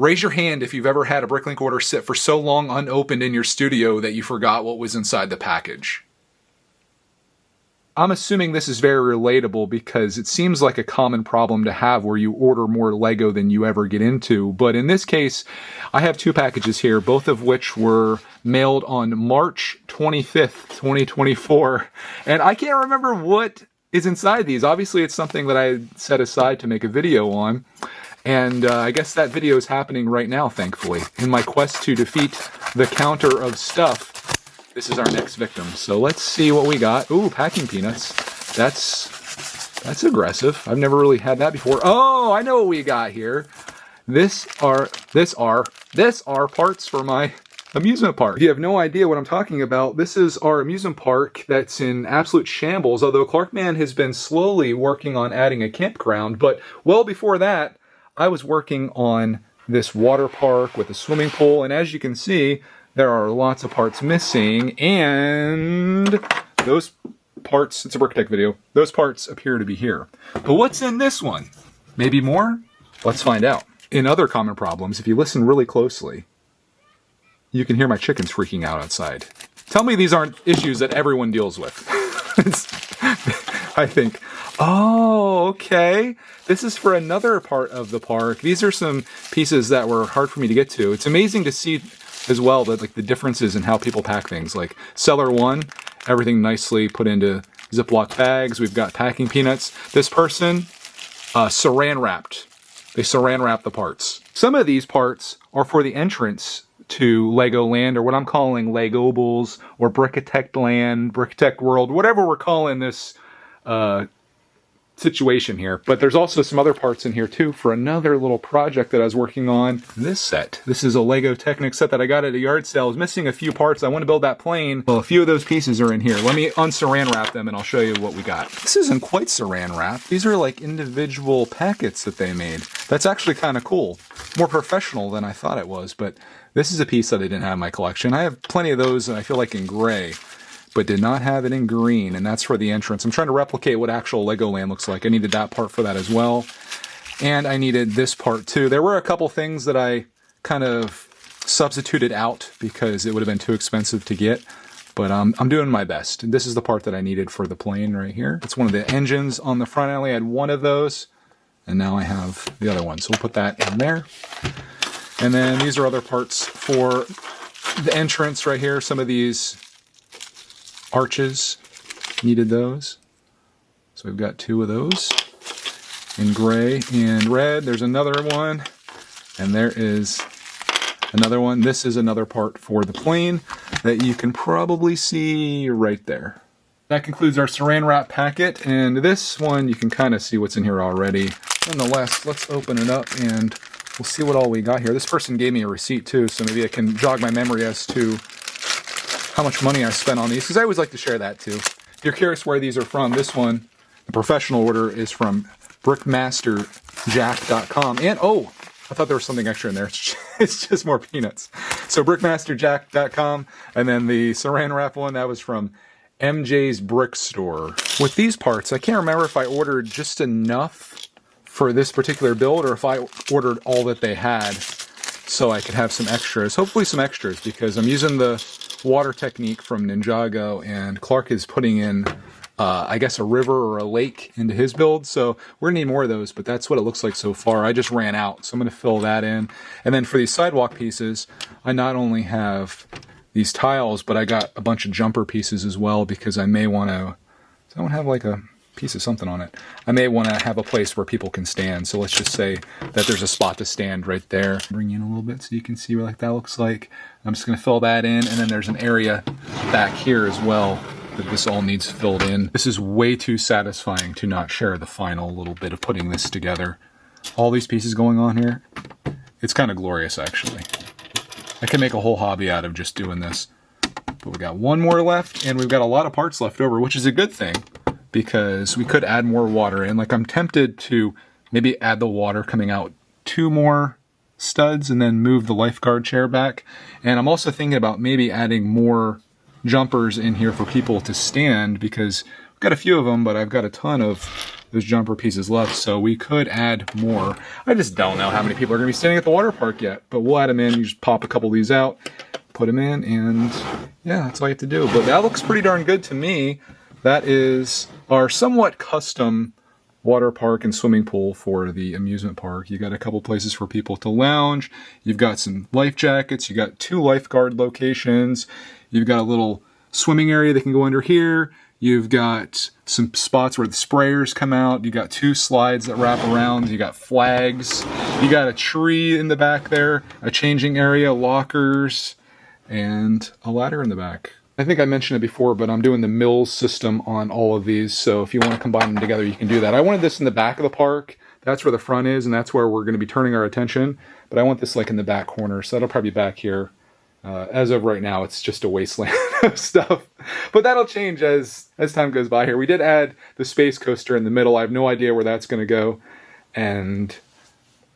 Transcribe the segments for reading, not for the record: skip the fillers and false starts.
Raise your hand if you've ever had a Bricklink order sit for so long unopened in your studio that you forgot what was inside the package. I'm assuming this is very relatable because it seems like a common problem to have where you order more Lego than you ever get into. But in this case, I have 2 packages here, both of which were mailed on March 25th, 2024. And I can't remember what is inside these. Obviously, it's something that I set aside to make a video on. And I guess that video is happening right now, thankfully. In my quest to defeat the counter of stuff, this is our next victim. So let's see what we got. Ooh, packing peanuts. That's aggressive. I've never really had that before. Oh, I know what we got here. This are parts for my amusement park. If you have no idea what I'm talking about, this is our amusement park that's in absolute shambles, although Clarkman has been slowly working on adding a campground. But well before that, I was working on this water park with a swimming pool, and as you can see, there are lots of parts missing, and those parts, it's a Brickitect video, those parts appear to be here. But what's in this one? Maybe more? Let's find out. In other common problems, if you listen really closely, you can hear my chickens freaking out outside. Tell me these aren't issues that everyone deals with. I think, oh, okay. This is for another part of the park. These are some pieces that were hard for me to get to. It's amazing to see as well that like the differences in how people pack things. Like Cellar 1, everything nicely put into Ziploc bags. We've got packing peanuts. This person, saran wrapped. They saran wrap the parts. Some of these parts are for the entrance to Legoland, or what I'm calling Legobles, or Brickitect Land, Brickitect World, whatever we're calling this situation here. But there's also some other parts in here too for another little project that I was working on. This set. This is a Lego Technic set that I got at a yard sale. I was missing a few parts. I want to build that plane. Well, a few of those pieces are in here. Let me unsaran wrap them and I'll show you what we got. This isn't quite saran wrap. These are like individual packets that they made. That's actually kind of cool. More professional than I thought it was, but this is a piece that I didn't have in my collection. I have plenty of those, and I feel like in gray, but did not have it in green, and that's for the entrance. I'm trying to replicate what actual Legoland looks like. I needed that part for that as well, and I needed this part too. There were a couple things that I kind of substituted out because it would have been too expensive to get, but I'm doing my best. And this is the part that I needed for the plane right here. It's one of the engines on the front. I only had one of those, and now I have the other one, so we'll put that in there. And then these are other parts for the entrance right here. Some of these arches needed those. So we've got 2 of those in gray and red. There's another one, and there is another one. This is another part for the plane that you can probably see right there. That concludes our saran wrap packet, and this one you can kind of see what's in here already. Nonetheless, let's open it up and we'll see what all we got here. This person gave me a receipt too, so maybe I can jog my memory as to how much money I spent on these, because I always like to share that too. If you're curious where these are from, this one, the professional order, is from brickmasterjack.com. And, oh, I thought there was something extra in there. It's just more peanuts. So brickmasterjack.com, and then the saran wrap one, that was from MJ's Brick Store. With these parts, I can't remember if I ordered just enough for this particular build or if I ordered all that they had so I could have some extras. Hopefully some extras, because I'm using the water technique from Ninjago, and Clark is putting in I guess a river or a lake into his build, so we're gonna need more of those, but that's what it looks like so far. I just ran out, so I'm gonna fill that in. And then for these sidewalk pieces, I not only have these tiles, but I got a bunch of jumper pieces as well, because I may want to, does that one have like a piece of something on it? I may want to have a place where people can stand, so let's just say that there's a spot to stand right there. Bring in a little bit so you can see what that looks like. I'm just going to fill that in, and then there's an area back here as well that this all needs filled in. This is way too satisfying to not share the final little bit of putting this together. All these pieces going on here, it's kind of glorious actually. I can make a whole hobby out of just doing this. But we got one more left, and we've got a lot of parts left over, which is a good thing, because we could add more water in. Like, I'm tempted to maybe add the water coming out 2 more studs and then move the lifeguard chair back. And I'm also thinking about maybe adding more jumpers in here for people to stand, because got a few of them, but I've got a ton of those jumper pieces left, so we could add more. I just don't know how many people are going to be standing at the water park yet, but we'll add them in. You just pop a couple of these out, put them in, and yeah, that's all you have to do. But that looks pretty darn good to me. That is our somewhat custom water park and swimming pool for the amusement park. You got a couple places for people to lounge. You've got some life jackets. You got 2 lifeguard locations. You've got a little swimming area that can go under here. You've got some spots where the sprayers come out. You got 2 slides that wrap around. You got flags. You got a tree in the back there, a changing area, lockers, and a ladder in the back. I think I mentioned it before, but I'm doing the Mills system on all of these, so if you want to combine them together, you can do that. I wanted this in the back of the park. That's where the front is, and that's where we're going to be turning our attention, but I want this like in the back corner, so that'll probably be back here. As of right now, it's just a wasteland of stuff, but that'll change as time goes by here. We did add the space coaster in the middle. I have no idea where that's going to go, and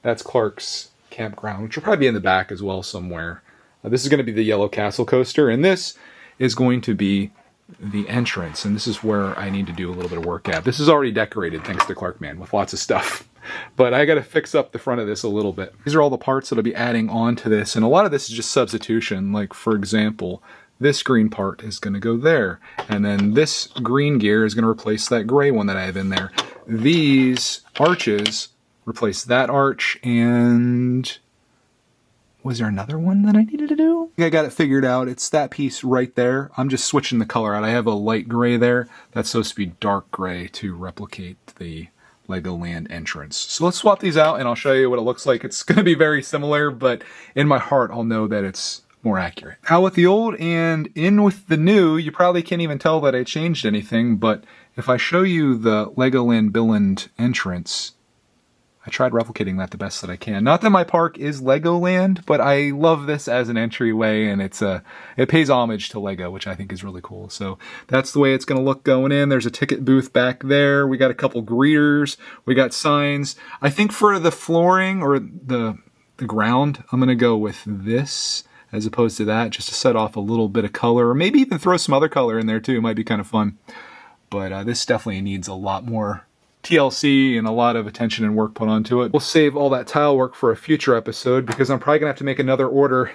that's Clark's campground, which will probably be in the back as well somewhere. This is going to be the Yellow Castle coaster, and this is going to be the entrance, and this is where I need to do a little bit of work at. This is already decorated thanks to Clark Man with lots of stuff, but I got to fix up the front of this a little bit. These are all the parts that I'll be adding on to this, and a lot of this is just substitution. Like, for example, this green part is going to go there, and then this green gear is going to replace that gray one that I have in there. These arches replace that arch, and was there another one that I needed to do? I got it figured out. It's that piece right there. I'm just switching the color out. I have a light gray there. That's supposed to be dark gray to replicate the Legoland entrance. So let's swap these out and I'll show you what it looks like. It's going to be very similar, but in my heart, I'll know that it's more accurate. Out with the old and in with the new. You probably can't even tell that I changed anything, but if I show you the Legoland Billund entrance, I tried replicating that the best that I can. Not that my park is Legoland, but I love this as an entryway, and it pays homage to Lego, which I think is really cool. So that's the way it's going to look going in. There's a ticket booth back there. We got a couple greeters. We got signs. I think for the flooring or the ground, I'm going to go with this as opposed to that, just to set off a little bit of color, or maybe even throw some other color in there too. It might be kind of fun. But this definitely needs a lot more TLC and a lot of attention and work put onto it. We'll save all that tile work for a future episode because I'm probably gonna have to make another order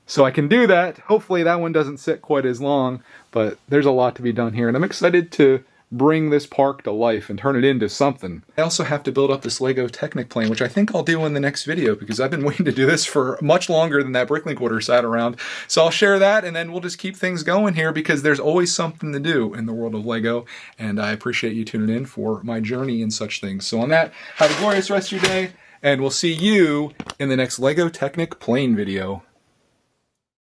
so I can do that. Hopefully that one doesn't sit quite as long, but there's a lot to be done here, and I'm excited to bring this park to life and turn it into something. I also have to build up this Lego Technic plane, which I think I'll do in the next video because I've been waiting to do this for much longer than that Bricklink order sat around. So I'll share that, and then we'll just keep things going here because there's always something to do in the world of Lego, and I appreciate you tuning in for my journey in such things. So on that, have a glorious rest of your day, and we'll see you in the next Lego Technic plane video.